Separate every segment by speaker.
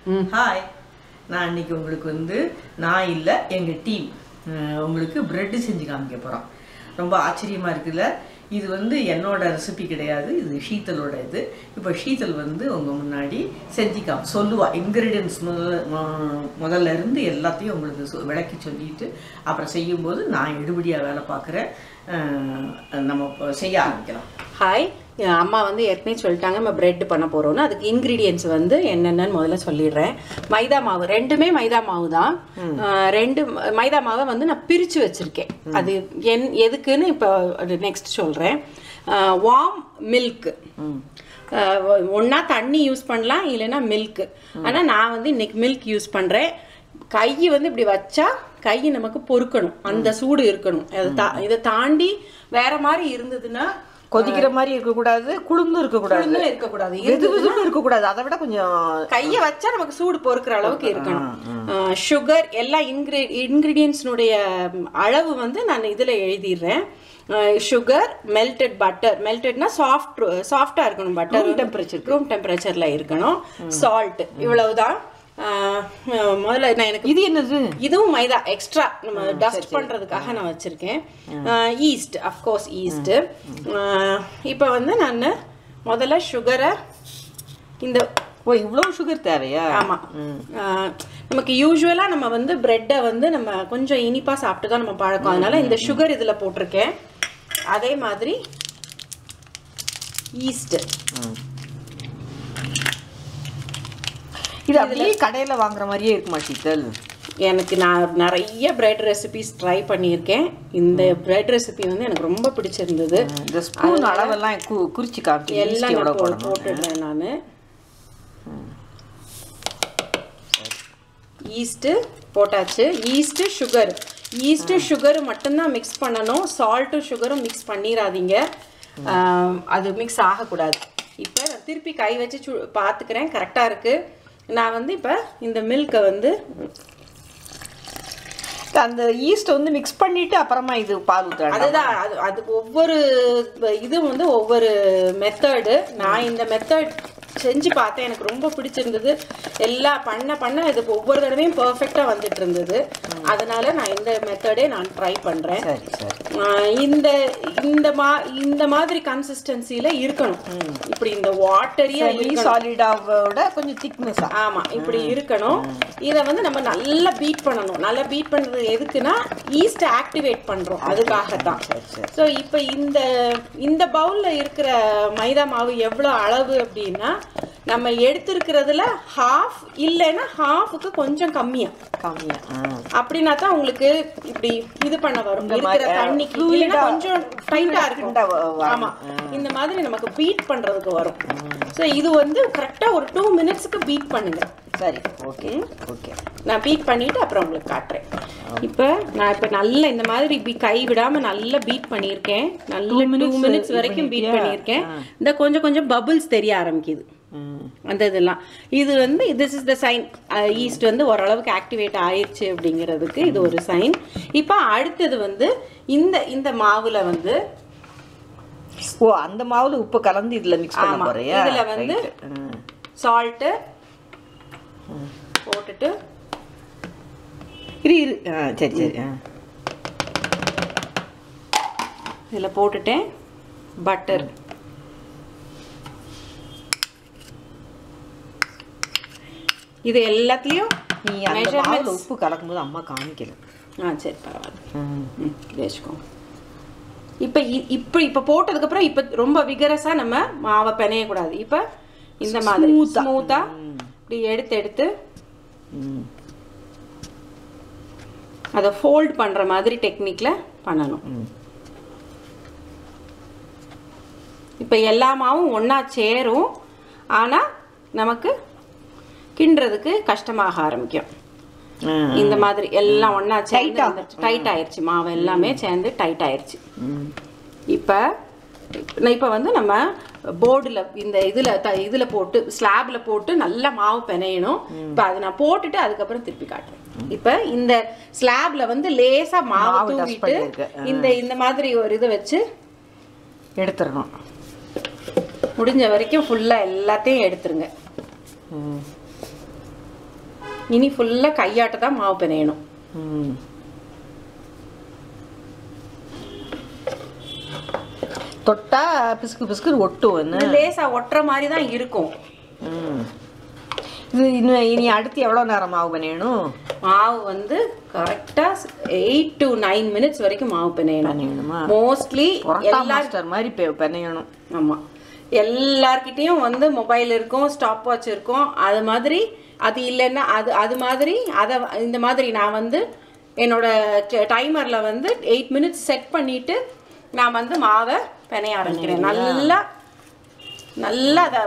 Speaker 1: Hi, நான் இன்னைக்கு உங்களுக்கு நான் இல்லை எங்கள் டீம் உங்களுக்கு பிரெட் செஞ்சு காமிக்க போகிறோம். ரொம்ப ஆச்சரியமாக இருக்குல்ல. இது என்னோட ரெசிபி கிடையாது, இது ஷீத்தலோட இது. இப்போ ஷீத்தல் உங்கள் முன்னாடி செஞ்சு சொல்லுவா. இன்க்ரீடியன்ஸ் முதல்ல இருந்து எல்லாத்தையும் உங்களுக்கு விளக்கி சொல்லிட்டு அப்புறம் செய்யும்போது நான் எடுபடியாக வேலை பார்க்குறேன். நம்ம செய்ய ஆரம்பிக்கலாம்.
Speaker 2: ஹாய், அம்மா ஏற்கனவே சொல்லிட்டாங்க நம்ம பிரெட் பண்ண போகிறோன்னு. அதுக்கு இன்க்ரீடியன்ஸ் என்னென்னு முதல்ல சொல்லிடுறேன். மைதா மாவு, ரெண்டுமே மைதா மாவு தான். ரெண்டு மைதா மாவை நான் பிரித்து வச்சுருக்கேன். அது எதுக்குன்னு இப்போ நெக்ஸ்ட் சொல்கிறேன். வார்ம் மில்க், ஒன்றா தண்ணி யூஸ் பண்ணலாம், இல்லைன்னா மில்க். ஆனால் நான் இன்னைக்கு மில்க் யூஸ் பண்ணுறேன். கை இப்படி வச்சா கை நமக்கு பொறுக்கணும், அந்த சூடு இருக்கணும். இதை தாண்டி வேற மாதிரி இருந்ததுன்னா
Speaker 1: கொதிக்கிற மாதிரி இருக்கக்கூடாது, குளிர்ந்தும் இருக்கக்கூடாது, இருக்கக்கூடாது. அதை விட கொஞ்சம்
Speaker 2: கையை வச்சா நமக்கு சூடு பொறுக்கிற அளவுக்கு இருக்கணும். சுகர், எல்லா இன்கிரீடியன்ஸ்னுடைய அளவு நான் இதுல எழுதிடுறேன். சுகர், மெல்டட் பட்டர், மெல்டட்னா சாஃப்டா இருக்கணும், பட்டர் ரூம் டெம்பரேச்சர்ல இருக்கணும். சால்ட், இவ்வளவுதான். முதல்ல எனக்கு இது என்னது, இதுவும் மைதா எக்ஸ்ட்ரா நம்ம டஸ்ட் பண்றதுக்காக நான் வச்சிருக்கேன். Yeast, of course yeast. இப்போ நான் முதல்ல சுகரை
Speaker 1: இவ்வளோ சுகர் தேவையா?
Speaker 2: ஆமா, நமக்கு யூஸ்வலா நம்ம பிரெட்டை நம்ம கொஞ்சம் இனிப்பா சாப்பிட்டு தான் நம்ம பழக்கம். அதனால இந்த சுகர் இதுல போட்டிருக்கேன். அதே மாதிரி ஈஸ்ட்,
Speaker 1: இது அப்படியே கடையில வாங்குற மாதிரியே இருக்குமா ஷீத்தல்?
Speaker 2: எனக்கு நான் நிறைய பிரெட் ரெசிபிஸ் ட்ரை பண்ணியிருக்கேன். இந்த பிரெட் ரெசிபி எனக்கு ரொம்ப பிடிச்சிருந்தது.
Speaker 1: இந்த ஸ்பூன் அளவெல்லாம் குறிச்சு காமிச்சு
Speaker 2: எல்லாம் போட்டுடுறேன் நான். ஈஸ்ட்டு போட்டாச்சு. ஈஸ்ட்டு சுகர், ஈஸ்ட்டு சுகரு மட்டும்தான் மிக்ஸ் பண்ணணும். சால்ட்டும் சுகரும் மிக்ஸ் பண்ணிடாதீங்க, அது மிக்ஸ் ஆகக்கூடாது. இப்போ நான் திருப்பி கை வச்சு பார்த்துக்கிறேன் கரெக்டாக இருக்குது. நான் இப்போ இந்த மில்கை
Speaker 1: அந்த ஈஸ்ட் மிக்ஸ் பண்ணிட்டு அப்புறமா இது பால் ஊற்றுறேன்.
Speaker 2: அதுதான், அதுக்கு ஒவ்வொரு இது ஒவ்வொரு மெத்தடு. நான் இந்த மெத்தட் செஞ்சு பார்த்தேன், எனக்கு ரொம்ப பிடிச்சிருந்தது. எல்லாம் பண்ண இது ஒவ்வொரு தடவையும் பர்ஃபெக்டா வந்துட்டு இருந்தது. அதனால நான் இந்த மெத்தடே நான் ட்ரை பண்றேன். இந்த மாதிரி கன்சிஸ்டன்சில இருக்கணும். இப்படி இந்த வாட்டரியா
Speaker 1: சாலிடாவோட கொஞ்சம் திக்னஸ்,
Speaker 2: ஆமா, இப்படி இருக்கணும். இதை நம்ம நல்லா பீட் பண்ணணும். நல்லா பீட் பண்றது எதுக்குன்னா ஈஸ்ட் ஆக்டிவேட் பண்றோம், அதுக்காகத்தான். ஸோ இப்போ இந்த பவுல்ல இருக்கிற மைதா மாவு எவ்வளோ அளவு அப்படின்னா, நம்ம எடுத்திருக்கிறதுல ஹாஃப், இல்லைன்னா ஹாஃபுக்கு கொஞ்சம் கம்மியா அப்படின்னா தான் உங்களுக்கு இப்படி இது பண்ண வரும். இருக்கிற தண்ணிக்கு இல்லைன்னா கொஞ்சம் டைட்டா இருக்கும். ஆமா, இந்த மாதிரி நமக்கு பீட் பண்றதுக்கு வரும். ஸோ இது கரெக்டா ஒரு 2 மினிட்ஸ்க்கு பீட் பண்ணுங்க.
Speaker 1: சரி, ஓகே ஓகே.
Speaker 2: நான் பீட் பண்ணிட்டு அப்புறம் உங்களுக்கு காட்டுறேன். இப்போ நான் நல்லா இந்த மாதிரி கை விடாம நல்லா பீட் பண்ணியிருக்கேன். நல்லா 2 மினிட்ஸ் வரைக்கும் பீட் பண்ணியிருக்கேன். இந்த கொஞ்சம் கொஞ்சம் பபிள்ஸ் தெரிய ஆரம்பிக்குது, அந்த இதெல்லாம். இது this is the sign yeast ஓரளவுக்கு ஆக்டிவேட் ஆயிடுச்சு அப்படிங்கிறதுக்கு இது ஒரு சைன். இப்போ அடுத்தது இந்த மாவுல
Speaker 1: அந்த மாவுல உப்பு கலந்து இதுல மிக்ஸ் பண்ண போறியா?
Speaker 2: இதுல சால்ட் போட்டுட்டு
Speaker 1: சரி சரி,
Speaker 2: இதில் போட்டுட்டேன். பட்டர், இது எல்லாத்தையும்
Speaker 1: நீ அந்த மாவுல உப்பு கலக்கும்போது அம்மா காமிக்கல.
Speaker 2: சரி, பரவாயில்ல, வச்சுக்கோங்க. இப்போ போட்டதுக்கப்புறம் இப்போ ரொம்ப விகரஸா நம்ம மாவை பிணையக்கூடாது. இப்போ இந்த மாதிரி ஸ்மூத்தா இப்படி எடுத்து அதை ஃபோல்ட் பண்ற மாதிரி டெக்னிக்ல பண்ணணும். இப்போ எல்லா மாவும் ஒன்னா சேரும், ஆனா நமக்கு கிண்டுறதுக்கு கஷ்டமாக ஆரம்பிக்கும். இந்த மாதிரி எல்லாம் ஒன்னா சேர்ந்து டைட் ஆயிருச்சு, மாவு எல்லாமே சேர்ந்து டைட் ஆயிருச்சு. இப்போ நம்ம போர்டில் இந்த இதுல போட்டு ஸ்லாப்ல போட்டு நல்லா மாவு பிணையணும். இப்போ அதை நான் போட்டுட்டு அதுக்கப்புறம் திருப்பி காட்டுறேன். இப்போ இந்த ஸ்லாப்ல லேசா மாவு தூவிட்டு இந்த மாதிரி ஒரு இதை வச்சு
Speaker 1: எடுத்துடணும்.
Speaker 2: முடிஞ்ச வரைக்கும் ஃபுல்லா எல்லாத்தையும் எடுத்துருங்க. இனி ஃபுல்லா கையாட்ட தான் மாவு பிணையணும்.
Speaker 1: தொட்டா பிசுக்கு பிசுக்கு ஒட்டும்,
Speaker 2: லேசா ஒட்டுற மாதிரி தான் இருக்கும்.
Speaker 1: இது இனி அடுத்து எவ்வளோ நேரம் மாவு பிணையணும்?
Speaker 2: மாவு வந்து கரெக்டா 8 to 9 minutes வரைக்கும் மாவு பிணையணுமா? மோஸ்ட்லி
Speaker 1: மாஸ்டர் மாதிரி பிணையணும்.
Speaker 2: ஆமா, எல்லார்கிட்டயும் வந்து மொபைல் இருக்கும், ஸ்டாப் வாட்ச் இருக்கும். அது மாதிரி அது இல்லைன்னா அது மாதிரி இந்த மாதிரி நான் வந்து என்னோட டைமர்ல வந்து 8 minutes செட் பண்ணிட்டு நான் வந்து மாவை பிணைய ஆரம்பிக்கிறேன். நல்லா அதை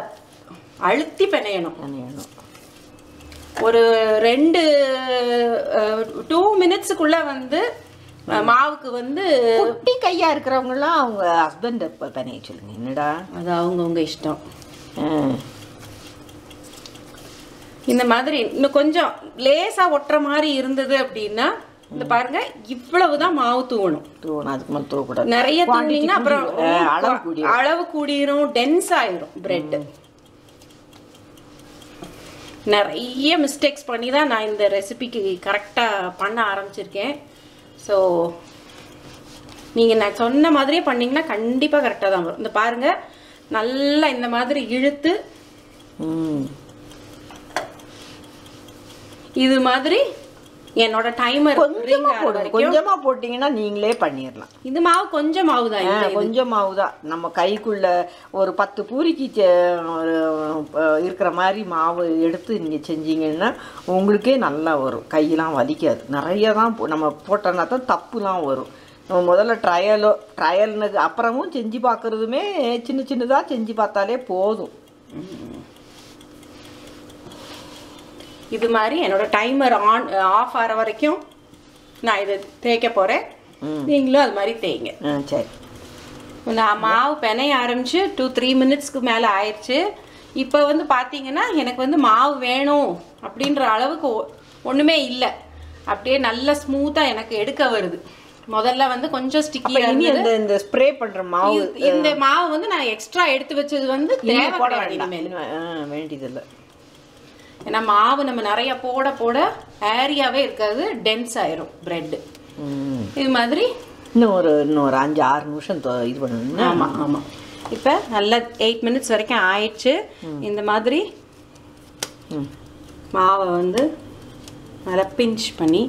Speaker 2: அழுத்தி பிணையணும். ஒரு 2 minutesக்குள்ள வந்து மாவுக்கு வந்து
Speaker 1: குட்டி கையா இருக்கிறவங்கலாம் அவங்க ஹஸ்பண்ட் பிணைய சொல்லுங்க. என்னடா
Speaker 2: அது அவங்கவுங்க இஷ்டம். இந்த மாதிரி இன்னும் கொஞ்சம் லேசா ஒட்டுற மாதிரி இருந்தது அப்படின்னா இந்த பாருங்க, இவ்வளவுதான் மாவு தூவணும்.
Speaker 1: அதுக்கு மேல தூவக்கூடாது.
Speaker 2: நிறைய தூவினீங்கன்னா அப்புறம் அளவு கூடிரும், டென்ஸ் ஆயிரும் பிரெட். நிறைய மிஸ்டேக்ஸ் பண்ணி தான் நான் இந்த ரெசிபிக்கு கரெக்டாக பண்ண ஆரம்பிச்சிருக்கேன். ஸோ நீங்கள் நான் சொன்ன மாதிரியே பண்ணிங்கன்னா கண்டிப்பாக கரெக்டாக தான் வரும். இந்த பாருங்கள், நல்லா இந்த மாதிரி இழுத்து இது மாதிரி என்னோட டைமர்
Speaker 1: கொஞ்சமா போட்டீங்கன்னா நீங்களே பண்ணிடலாம்.
Speaker 2: இது மாவு கொஞ்சம் மாவு தான்,
Speaker 1: கொஞ்சம் மாவு தான். நம்ம கைக்குள்ள ஒரு 10 பூரிக்கு இருக்கிற மாதிரி மாவு எடுத்து நீங்க செஞ்சீங்கன்னா உங்களுக்கே நல்லா வரும். கையெல்லாம் வலிக்காது. நிறைய தான் நம்ம போட்டோம்னா தான் தப்புலாம் வரும். நம்ம முதல்ல ட்ரையல்னு அப்புறமும் செஞ்சு பார்க்கறதுமே சின்ன சின்னதாக செஞ்சு பார்த்தாலே போதும்.
Speaker 2: இது மாதிரி என்னோட டைமர் ஆஃப் ஆகிற வரைக்கும் நான் இதை தேய்க்க போகிறேன். நீங்களும் அது மாதிரி தேய்ங்க.
Speaker 1: சரி,
Speaker 2: நான் மாவு பிணைய ஆரம்பிச்சு 2-3 minutesக்கு மேலே ஆயிடுச்சு. இப்போ வந்து பார்த்தீங்கன்னா எனக்கு வந்து மாவு வேணும் அப்படின்ற அளவுக்கு ஒன்றுமே இல்லை. அப்படியே நல்லா ஸ்மூத்தாக எனக்கு எடுக்க வருது. முதல்ல வந்து கொஞ்சம் ஸ்டிக்கியா இருந்தது.
Speaker 1: இந்த ஸ்ப்ரே பண்ற மாவு,
Speaker 2: இந்த மாவு வந்து நான் எக்ஸ்ட்ரா எடுத்து வச்சது வந்து
Speaker 1: வேண்டியதில்லை.
Speaker 2: ஏன்னா மாவு நம்ம நிறைய போட போட ஏரியாவே இருக்காது, டென்ஸ் ஆயிரும் பிரெட். இது மாதிரி
Speaker 1: இன்னும் ஒரு 5-6 நிமிஷம் இது பண்ணணும்.
Speaker 2: ஆமாம் ஆமாம். இப்போ நல்லா 8 minutes வரைக்கும் ஆயிடுச்சு. இந்த மாதிரி மாவை வந்து நல்லா பிஞ்ச் பண்ணி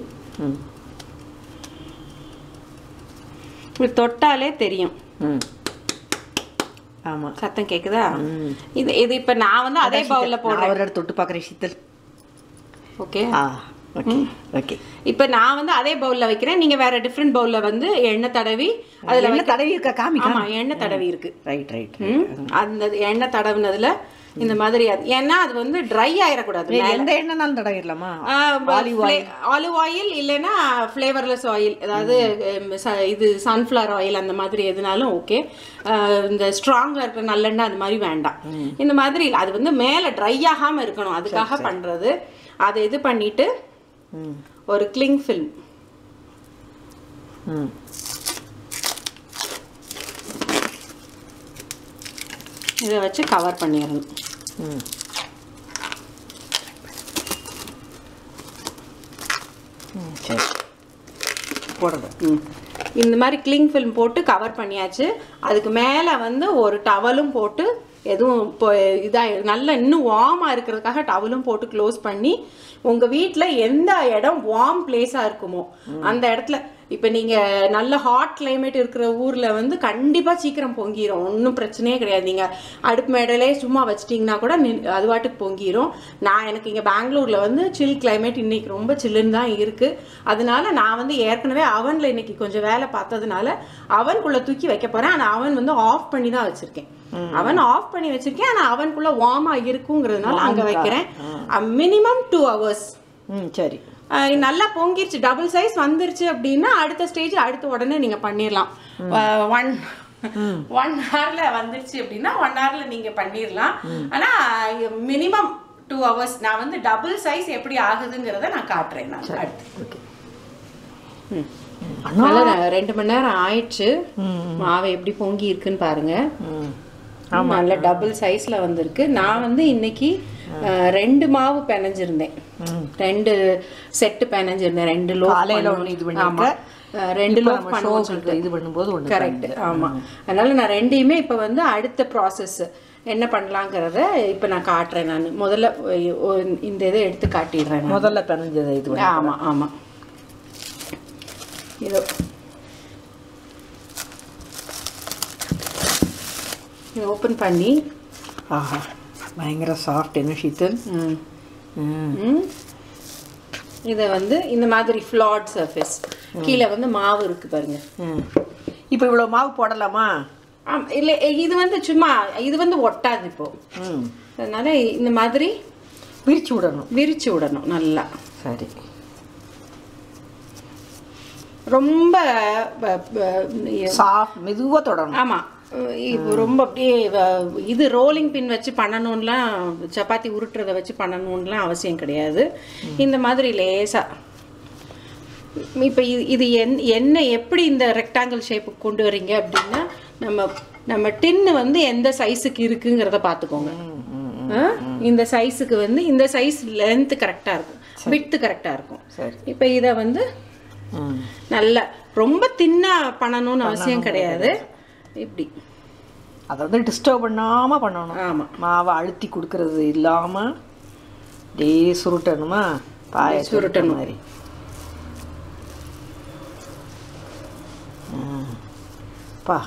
Speaker 2: இப்படி தொட்டாலே தெரியும்.
Speaker 1: ஆமா,
Speaker 2: சத்தம் கேக்குதா? இது இப்ப நான் வந்து அதே பவுல்ல போடுறேன்.
Speaker 1: ஒரு தொட்டு பார்க்கறேன் சீத்தல்.
Speaker 2: Okay,
Speaker 1: okay.
Speaker 2: இப்ப நான் வந்து அதே பவுல்ல வைக்கிறேன். நீங்க வேற டிஃபரெண்ட் பவுல்ல வந்து எண்ணெய் தடவி, அதுல
Speaker 1: எண்ணெய் தடவி இருக்க காமி.
Speaker 2: ஆமா, எண்ணெய் தடவி இருக்கு.
Speaker 1: ரைட்.
Speaker 2: அந்த எண்ணெய் தடவினதுல இந்த மாதிரி, ஏன்னா அது வந்து ட்ரை ஆயிடக்கூடாது.
Speaker 1: எந்த எண்ணெய்னாலும் தடவிடலாமா?
Speaker 2: ஆலிவ் ஆயில் இல்லைன்னா ஃப்ளேவர்லெஸ் ஆயில், அதாவது இது சன்ஃப்ளவர் ஆயில், அந்த மாதிரி எதுனாலும் ஓகே. இந்த ஸ்ட்ராங்காக இருக்கிற நல்லெண்ணெய் அது மாதிரி வேண்டாம். இந்த மாதிரி அது வந்து மேலே ட்ரை ஆகாமல் இருக்கணும், அதுக்காக பண்ணுறது. அதை இது பண்ணிட்டு ஒரு கிளிங் ஃபில்ம் இதை வச்சு கவர் பண்ணிடணும்.
Speaker 1: சரி, போடுறது.
Speaker 2: இந்த மாதிரி கிளிங் ஃபில்ம் போட்டு கவர் பண்ணியாச்சு. அதுக்கு மேலே வந்து ஒரு டவலும் போட்டு, எதுவும் இப்போ இதாக நல்லா இன்னும் வார்மாக இருக்கிறதுக்காக டவலும் போட்டு க்ளோஸ் பண்ணி, உங்கள் வீட்டில் எந்த இடம் வார்ம் பிளேஸாக இருக்குமோ அந்த இடத்துல, இப்போ நீங்கள் நல்ல ஹாட் கிளைமேட் இருக்கிற ஊரில் வந்து கண்டிப்பாக சீக்கிரம் பொங்கிடும், ஒன்றும் பிரச்சனையே கிடையாது. நீங்கள் அடுப்பு மேடலே சும்மா வச்சிட்டிங்கன்னா கூட அது பாட்டுக்கு பொங்கிடும். எனக்கு இங்கே பெங்களூரில் வந்து சில் கிளைமேட், இன்றைக்கி ரொம்ப சில்லுன்னு தான் இருக்குது. அதனால நான் வந்து ஏற்கனவே அவனில் இன்றைக்கி கொஞ்சம் வேலை பார்த்ததுனால அவனுக்குள்ளே தூக்கி வைக்க போகிறேன். ஆனால் அவன் வந்து ஆஃப் பண்ணி தான் வச்சுருக்கேன். அவன் ஆஃப் பண்ணி வச்சிருக்கேன். ஆனால் அவனுக்குள்ளே வார்மாக இருக்குங்கிறதுனால அங்கே வைக்கிறேன். Minimum 2 hours.
Speaker 1: சரி,
Speaker 2: நல்லா பொங்கிருச்சு, டபுள் சைஸ் வந்துருச்சு அப்படின்னா அடுத்த ஸ்டேஜ் அடுத்த உடனே நீங்க பண்ணிடலாம். 1 hourல வந்துருச்சு அப்படின்னா 1 hourல நீங்க பண்ணிடலாம். ஆனா மினிமம் 2 hours. நான் வந்து டபுள் சைஸ் எப்படி ஆகுதுங்கிறத நான் காட்டுறேன். நான் அடுத்து 2 மணி நேரம் ஆயிடுச்சு. மாவை எப்படி பொங்கி இருக்குன்னு பாருங்க. நல்ல டபுள் சைஸ்ல வந்திருக்கு. நான் வந்து இன்னைக்கு 2 மாவு பிணைஞ்சிருந்தேன், 2 செட்டு பிணைஞ்சிருந்தேன், 2 லோஃப். ஆமா, 2 லோஃப் பண்ணுவோம்
Speaker 1: இது பண்ணும்போது
Speaker 2: கரெக்ட். ஆமா, அதனால நான் 2யுமே இப்போ வந்து அடுத்த ப்ராசஸ் என்ன பண்ணலாங்கிறத இப்போ நான் காட்டுறேன். நான் முதல்ல இந்த இதை எடுத்து காட்டிடுறேன்.
Speaker 1: முதல்ல பிணைஞ்சது இது.
Speaker 2: ஆமா ஆமா, இது ஓப்பன் பண்ணி.
Speaker 1: ஆஹா, பயங்கர சாஃப்ட் என்ன ஷீத்தல்.
Speaker 2: இதை வந்து இந்த மாதிரி ஃப்ளாட் சர்ஃபேஸ், கீழே வந்து மாவு இருக்கு பாருங்க.
Speaker 1: இப்போ இவ்வளோ மாவு போடலாமா?
Speaker 2: இல்லை, இது வந்து சும்மா இது வந்து ஒட்டாது இப்போ. அதனால இந்த மாதிரி விரிச்சு விடணும் நல்லா.
Speaker 1: சரி,
Speaker 2: ரொம்ப
Speaker 1: சாஃப்ட் மெதுவாக தொடணும்.
Speaker 2: ஆமாம், ரொம்ப அப்படியே இது ரோலிங் பின் வச்சு பண்ணணும்லாம், சப்பாத்தி உருட்டுறதை வச்சு பண்ணணும்லாம் அவசியம் கிடையாது. இந்த மாதிரி லேசாக இப்போ இது என்ன எப்படி இந்த ரெக்டாங்கிள் ஷேப்புக்கு கொண்டு வரீங்க அப்படின்னா, நம்ம டின்னு வந்து எந்த சைஸுக்கு இருக்குங்கிறத பார்த்துக்கோங்க. இந்த சைஸுக்கு வந்து இந்த சைஸ் லென்த்து கரெக்டாக இருக்கும், விட்த்து கரெக்டாக இருக்கும். இப்போ இதை வந்து நல்ல ரொம்ப தின்னா பண்ணணும்னு அவசியம் கிடையாது. இப்படி
Speaker 1: அதை வந்து டிஸ்டர்ப் பண்ணாமல் பண்ணணும்.
Speaker 2: ஆமாம்,
Speaker 1: மாவை அழுத்தி கொடுக்கறது இல்லாமல் டே சுருட்டணுமா, பாய
Speaker 2: சுருட்டணும் மாதிரி.
Speaker 1: பா,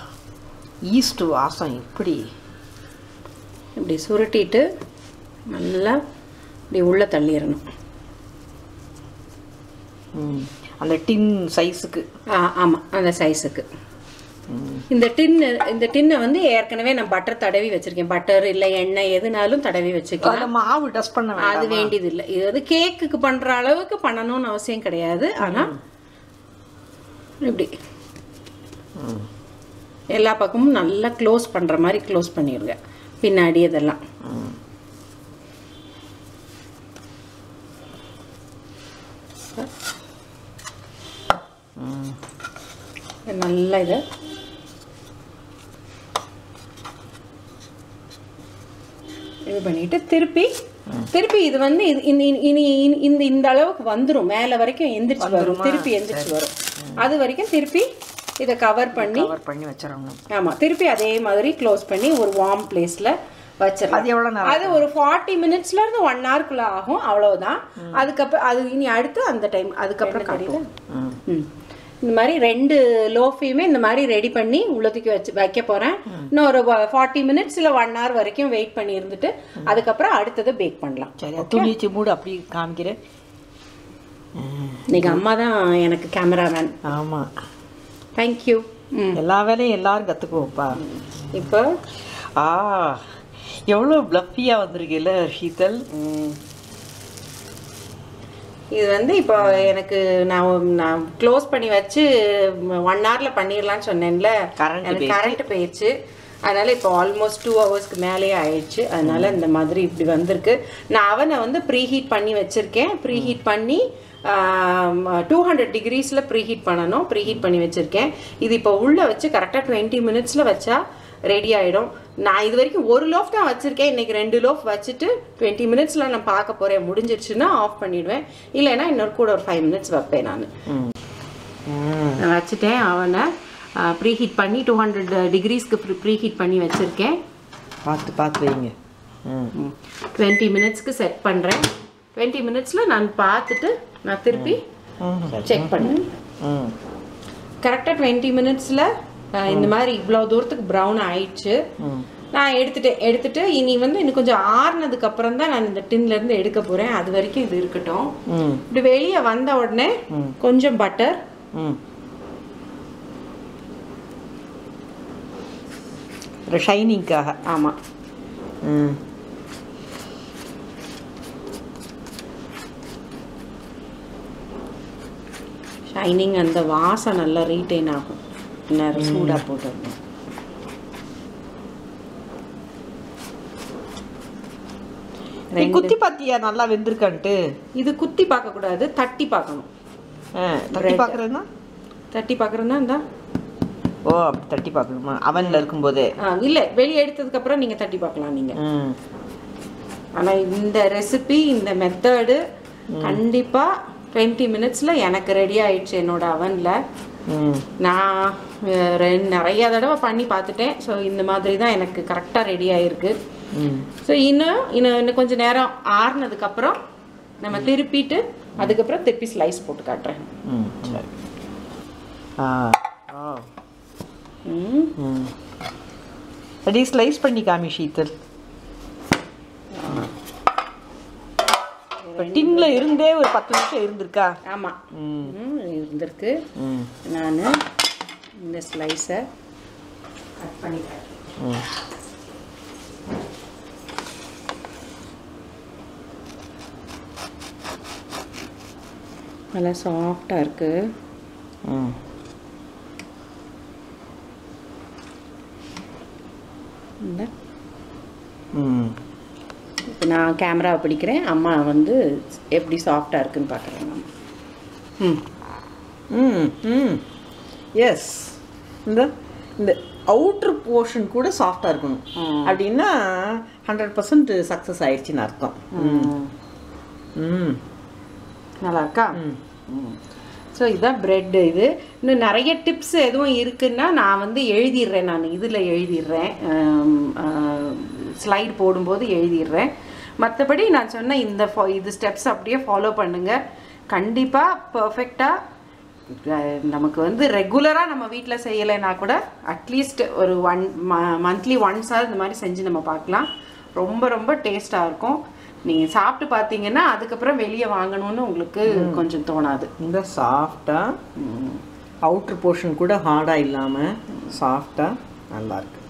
Speaker 1: ஈஸ்ட் வாசம்
Speaker 2: இப்படி சுருட்டிட்டு நல்லா இப்படி உள்ளே தள்ளிடணும்.
Speaker 1: அந்த டின் சைஸுக்கு.
Speaker 2: ஆமாம், அந்த சைஸுக்கு. இந்த டின்னை வந்து ஏற்கனவே நான் பட்டர் தடவி வச்சிருக்கேன். பட்டர் இல்லை எண்ணெய் எதுனாலும் தடவி வச்சுக்கலாம்.
Speaker 1: மாவு டஸ்ட் பண்ண
Speaker 2: அது வேண்டியது இல்லை. இது வந்து கேக்குக்கு பண்ணுற அளவுக்கு பண்ணணும்னு அவசியம் கிடையாது. ஆனால் இப்படி எல்லா பக்கமும் நல்லா க்ளோஸ் பண்ணுற மாதிரி க்ளோஸ் பண்ணிடுங்க பின்னாடி. இதெல்லாம் நல்லா இதை இது பண்ணிட்டு திருப்பி இது வந்து இந்த அளவுக்கு வந்துடும், மேலே வரைக்கும் எந்திரிச்சு வரும், திருப்பி எந்திரிச்சு வரும். அது வரைக்கும் திருப்பி இதை கவர் பண்ணி
Speaker 1: வச்சிடணும்.
Speaker 2: ஆமாம், திருப்பி அதே மாதிரி க்ளோஸ் பண்ணி ஒரு வார்ம் பிளேஸில் வச்சிடலாம். அது ஒரு 40 மினிட்ஸ்லேருந்து 1 ஹவர்க்குள்ள ஆகும், அவ்வளோதான். அதுக்கப்புறம் அது இனி அடுத்து அந்த டைம் அதுக்கப்புறம் காட்டுவோம். இந்த மாதிரி 2 லோஃபையுமே இந்த மாதிரி ரெடி பண்ணி உள்ளத்துக்கு வைக்க போகிறேன். இன்னும் ஒரு 40 மினிட்ஸ் இல்லை 1 ஹவர் வரைக்கும் வெயிட் பண்ணி இருந்துட்டு அதுக்கப்புறம் அடுத்ததை பேக் பண்ணலாம்.
Speaker 1: சரி, துணிச்சு மூடு அப்படி காமிக்கிறேன்.
Speaker 2: இன்னைக்கு அம்மா தான் எனக்கு கேமராமேன்.
Speaker 1: ஆமாம்,
Speaker 2: தேங்க்யூ.
Speaker 1: எல்லா வேலையும் எல்லாரும் கற்றுக்குவோம்ப்பா.
Speaker 2: இப்போ
Speaker 1: எவ்வளோ ப்ளஃபியாக வந்திருக்குல்ல ஷீத்தல்.
Speaker 2: இது வந்து இப்போ எனக்கு நான் க்ளோஸ் பண்ணி வச்சு 1 ஹவரில் பண்ணிடலான்னு சொன்னேன்ல, கரண்ட் போயிடுச்சு. அதனால் இப்போ ஆல்மோஸ்ட் 2 ஹவர்ஸ்க்கு மேலேயே ஆயிடுச்சு. அதனால் இந்த மாதிரி இப்படி வந்திருக்கு. நான் அவனை வந்து ப்ரீஹீட் பண்ணி வச்சுருக்கேன். ப்ரீஹீட் பண்ணி 200 டிகிரிஸில் ப்ரீஹீட் பண்ணணும். ப்ரீஹீட் பண்ணி வச்சுருக்கேன். இது இப்போ உள்ளே வச்சு கரெக்டாக 20 மினிட்ஸில் வச்சா ரெடி ஆகிடும். நான் இது வரைக்கும் 1 லோஃப் தான் வச்சுருக்கேன். இன்றைக்கி 2 லோஃப் வச்சுட்டு 20 மினிட்ஸில் நான் பார்க்க போகிறேன். முடிஞ்சிடுச்சுன்னா ஆஃப் பண்ணிவிடுவேன். இல்லைன்னா இன்னொரு கூட ஒரு 5 மினிட்ஸ் வைப்பேன். நான் வச்சுட்டேன். அவனை ப்ரீஹீட் பண்ணி 200 டிகிரிஸ்க்கு ப்ரீஹீட் பண்ணி வச்சுருக்கேன்.
Speaker 1: பார்த்து வைங்க.
Speaker 2: 20 மினிட்ஸ்க்கு செட் பண்ணுறேன். 20 மினிட்ஸில் நான் பார்த்துட்டு நான் திருப்பி செக் பண்ணேன். கரெக்டாக 20 மினிட்ஸில் இந்த மாதிரி இவ்வளோ தூரத்துக்கு ப்ரௌன் ஆயிடுச்சு. நான் எடுத்துட்டு இனி வந்து இன்னும் கொஞ்சம் ஆறுனதுக்கு அப்புறம் தான் நான் இந்த டின்லேருந்து எடுக்க போகிறேன். அது வரைக்கும் இது இருக்கட்டும். இப்படி வெளியே வந்த உடனே கொஞ்சம் பட்டர்,
Speaker 1: ஷைனிங்காக.
Speaker 2: ஆமாம், ஷைனிங், அந்த வாசம் நல்லா ரீட்டைன் ஆகும். நேரம் சூடாக போட்டுருக்கோம்.
Speaker 1: குத்தி பாத்தியா நல்லா வெந்திருக்கான்ட்டு?
Speaker 2: இது குத்தி பார்க்கக்கூடாது, தட்டி பார்க்கணும்.
Speaker 1: தட்டி பார்க்குறதுனா
Speaker 2: இந்த
Speaker 1: ஓ அப்படி தட்டி பார்க்கணுமா அவனில் இருக்கும்போதே?
Speaker 2: இல்லை, வெளியே எடுத்ததுக்கப்புறம் நீங்கள் தட்டி பார்க்கலாம் நீங்கள். ஆனால் இந்த ரெசிபி, இந்த மெத்தடு கண்டிப்பாக 20 மினிட்ஸில் எனக்கு ரெடி ஆயிடுச்சு என்னோட அவனில். நான் நிறைய தடவை பண்ணி பார்த்துட்டேன். ஸோ இந்த மாதிரி தான் எனக்கு கரெக்டாக ரெடி ஆகிருக்கு. ஸோ இன்னும் கொஞ்சம் நேரம் ஆறுனதுக்கப்புறம் நம்ம திருப்பிட்டு அதுக்கப்புறம் திருப்பி ஸ்லைஸ் போட்டு காட்டுறேன்.
Speaker 1: சரி. அப்படி ஸ்லைஸ் பண்ணி காமி ஷீத்தல். டின்ல இருந்தே ஒரு 10 நிமிஷம் இருந்திருக்கா?
Speaker 2: ஆமாம், இருந்திருக்கு. நான் இந்த ஸ்லைஸை கட் பண்ணிட்டேன். நல்லா சாஃப்டாக இருக்கு. இப்போ நான் கேமராவை பிடிக்கிறேன், அம்மா வந்து எப்படி சாஃப்டாக இருக்குன்னு பார்க்குறேன்.
Speaker 1: எஸ், இந்த இந்த அவுட்ரு போர்ஷன் கூட சாஃப்டாக இருக்கணும். அப்படின்னா 100% சக்ஸஸ் ஆயிடுச்சுன்னு அர்த்தம்.
Speaker 2: நல்லா இருக்கா? ஸோ இதுதான் ப்ரெட்டு. இது இன்னும் நிறைய டிப்ஸ் எதுவும் இருக்குன்னா நான் வந்து எழுதிடுறேன். நான் இதில் எழுதிடுறேன், ஸ்லைட் போடும்போது எழுதிடுறேன். மற்றபடி நான் சொன்ன இது ஸ்டெப்ஸ் அப்படியே ஃபாலோ பண்ணுங்கள். கண்டிப்பாக பர்ஃபெக்டாக நமக்கு வந்து ரெகுலராக நம்ம வீட்டில் செய்யலைன்னா கூட அட்லீஸ்ட் ஒரு மந்த்லி ஒன்ஸாக இந்த மாதிரி செஞ்சு நம்ம பார்க்கலாம். ரொம்ப ரொம்ப டேஸ்ட்டாக இருக்கும். நீங்கள் சாப்பிட்டு பார்த்தீங்கன்னா அதுக்கப்புறம் வெளியே வாங்கணும்னு உங்களுக்கு கொஞ்சம் தோணாது.
Speaker 1: இந்த சாஃப்டாக அவுட்ரு போர்ஷன் கூட ஹார்டாக இல்லாமல் சாஃப்டாக நல்லாயிருக்கு.